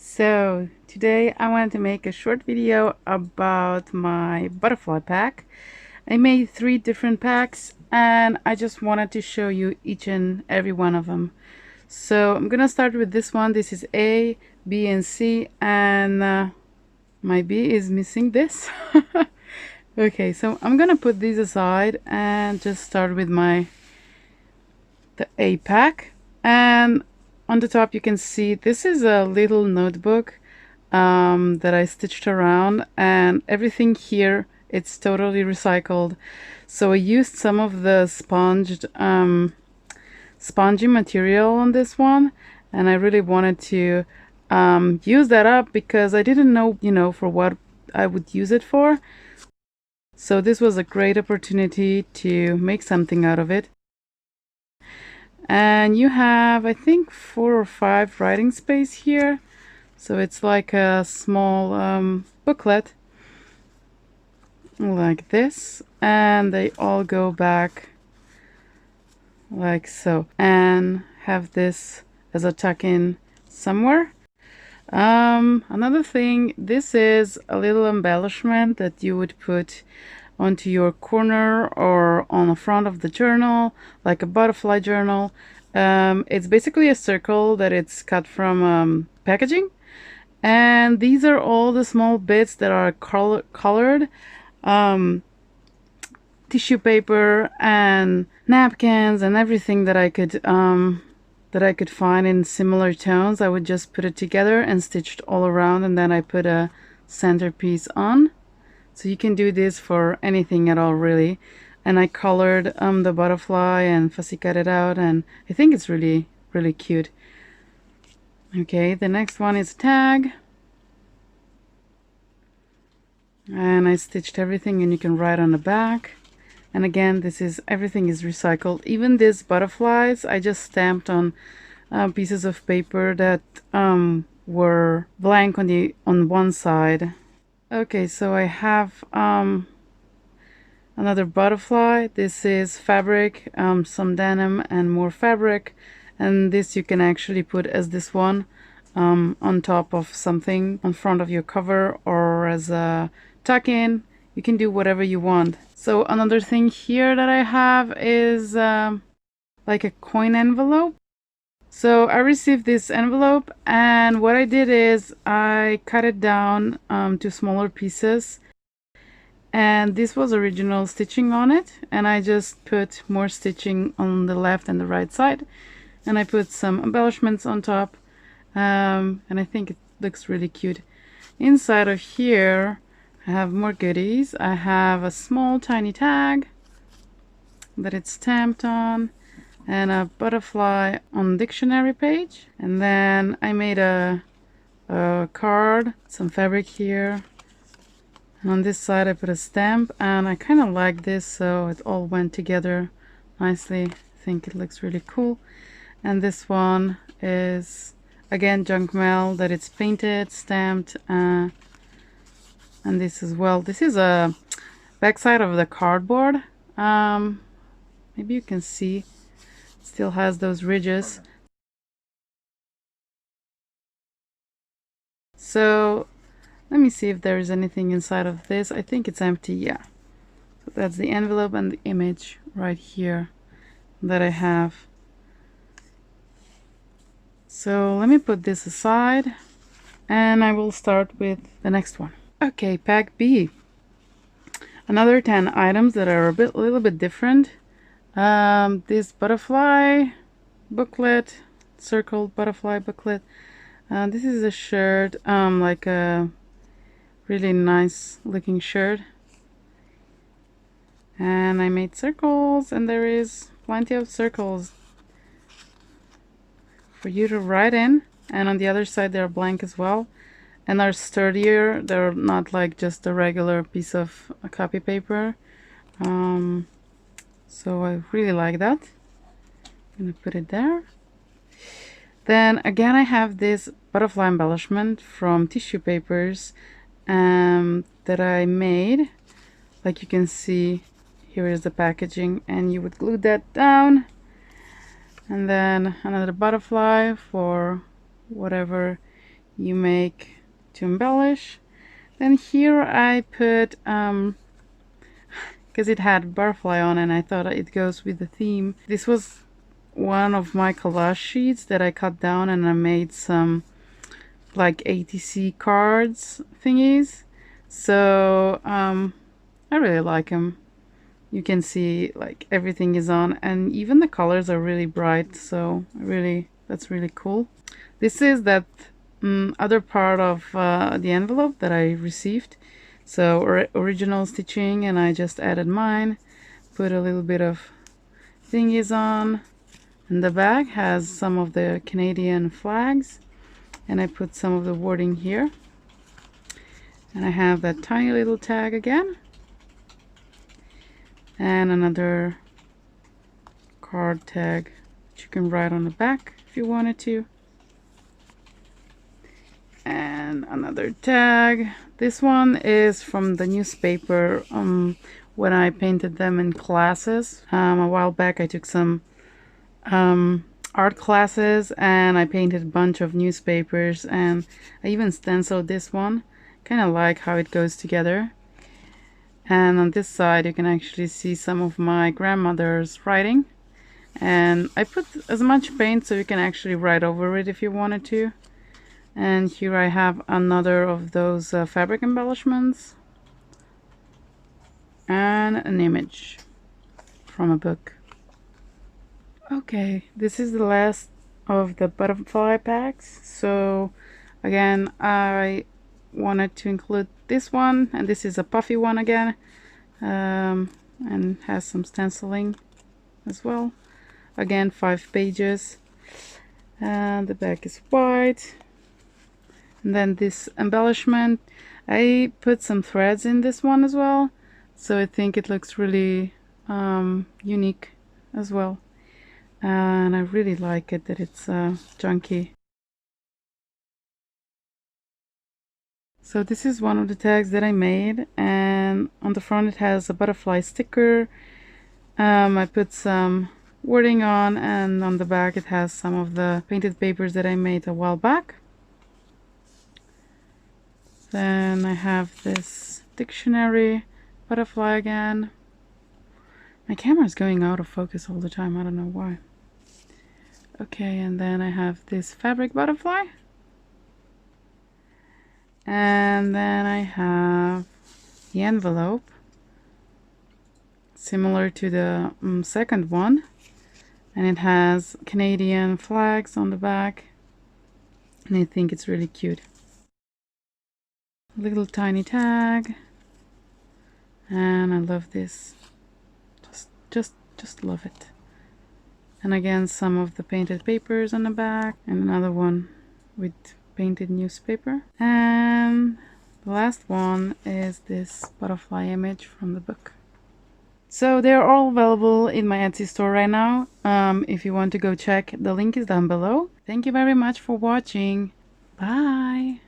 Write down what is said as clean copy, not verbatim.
So today I wanted to make a short video about my butterfly pack. I made 3 different packs and I just wanted to show you each and every one of them. So I'm gonna start with this one. This is A, B, and C, and my B is missing this. Okay, so I'm gonna put these aside and just start with the A pack. And on the top you can see this is a little notebook that I stitched around, and everything here, it's totally recycled. So I used some of the spongy material on this one, and I really wanted to use that up because I didn't know, for what I would use it for. So this was a great opportunity to make something out of it. And you have, I think, 4 or 5 writing space here. So it's like a small booklet like this, and they all go back like so, and have this as a tuck-in somewhere. Another thing, this is a little embellishment that you would put onto your corner or on the front of the journal, like a butterfly journal. It's basically a circle that it's cut from packaging, and these are all the small bits that are colored tissue paper and napkins and everything that I could find in similar tones. I would just put it together and stitched all around, and then I put a centerpiece on. So you can do this for anything at all, really. And I colored the butterfly and fussy cut it out, and I think it's really cute. Okay, the next one is a tag, and I stitched everything, and you can write on the back. And again, everything is recycled. Even these butterflies, I just stamped on pieces of paper that were blank on one side. Okay, so I have another butterfly. This is fabric, some denim and more fabric, and this you can actually put as this one on top of something on front of your cover, or as a tuck-in. You can do whatever you want. So another thing here that I have is like a coin envelope. So I received this envelope, and what I did is I cut it down to smaller pieces, and this was original stitching on it, and I just put more stitching on the left and the right side, and I put some embellishments on top, and I think it looks really cute. Inside of here I have more goodies. I have a small tiny tag that it's stamped on, and a butterfly on dictionary page, and then I made a card, some fabric here, and on this side I put a stamp, and I kind of like this, so it all went together nicely. I think it looks really cool. And this one is again junk mail that it's painted, stamped, and this as well. This is a backside of the cardboard. Maybe you can see still has those ridges. So let me see if there is anything inside of this. I think it's empty. Yeah, so that's the envelope and the image right here that I have. So let me put this aside, and I will start with the next one. Okay, pack B. Another 10 items that are a little bit different. This butterfly booklet, circled butterfly booklet. This is a shirt, like a really nice looking shirt, and I made circles, and there is plenty of circles for you to write in, and on the other side they're blank as well, and are sturdier. They're not like just a regular piece of copy paper. So I really like that. I'm gonna put it there. Then again, I have this butterfly embellishment from tissue papers that I made. Like you can see, here is the packaging, and you would glue that down, and then another butterfly for whatever you make to embellish. Then here I put because it had butterfly on and I thought it goes with the theme. This was one of my collage sheets that I cut down, and I made some like ATC cards thingies. So I really like them. You can see like everything is on, and even the colors are really bright, so that's really cool. This is that other part of the envelope that I received. So original stitching, and I just added mine, put a little bit of thingies on, and the bag has some of the Canadian flags, and I put some of the wording here, and I have that tiny little tag again, and another card tag which you can write on the back if you wanted to, and another tag. This one is from the newspaper when I painted them in classes. A while back I took some art classes and I painted a bunch of newspapers, and I even stenciled this one. Kind of like how it goes together. And on this side you can actually see some of my grandmother's writing, and I put as much paint so you can actually write over it if you wanted to. And here I have another of those fabric embellishments and an image from a book. Okay, this is the last of the butterfly packs. So again, I wanted to include this one, and this is a puffy one again, and has some stenciling as well. Again, 5 pages, and the back is white. And then this embellishment, I put some threads in this one as well, so I think it looks really unique as well, and I really like it that it's junky. So this is one of the tags that I made, and on the front it has a butterfly sticker. I put some wording on, and on the back it has some of the painted papers that I made a while back. Then I have this dictionary butterfly again. My camera is going out of focus all the time, I don't know why. Okay, and then I have this fabric butterfly. And then I have the envelope, similar to the second one, and it has Canadian flags on the back, and I think it's really cute. Little tiny tag, and I love this. Just love it. And again, some of the painted papers on the back, and another one with painted newspaper. And the last one is this butterfly image from the book. So they're all available in my Etsy store right now. If you want to go check, the link is down below. Thank you very much for watching. Bye.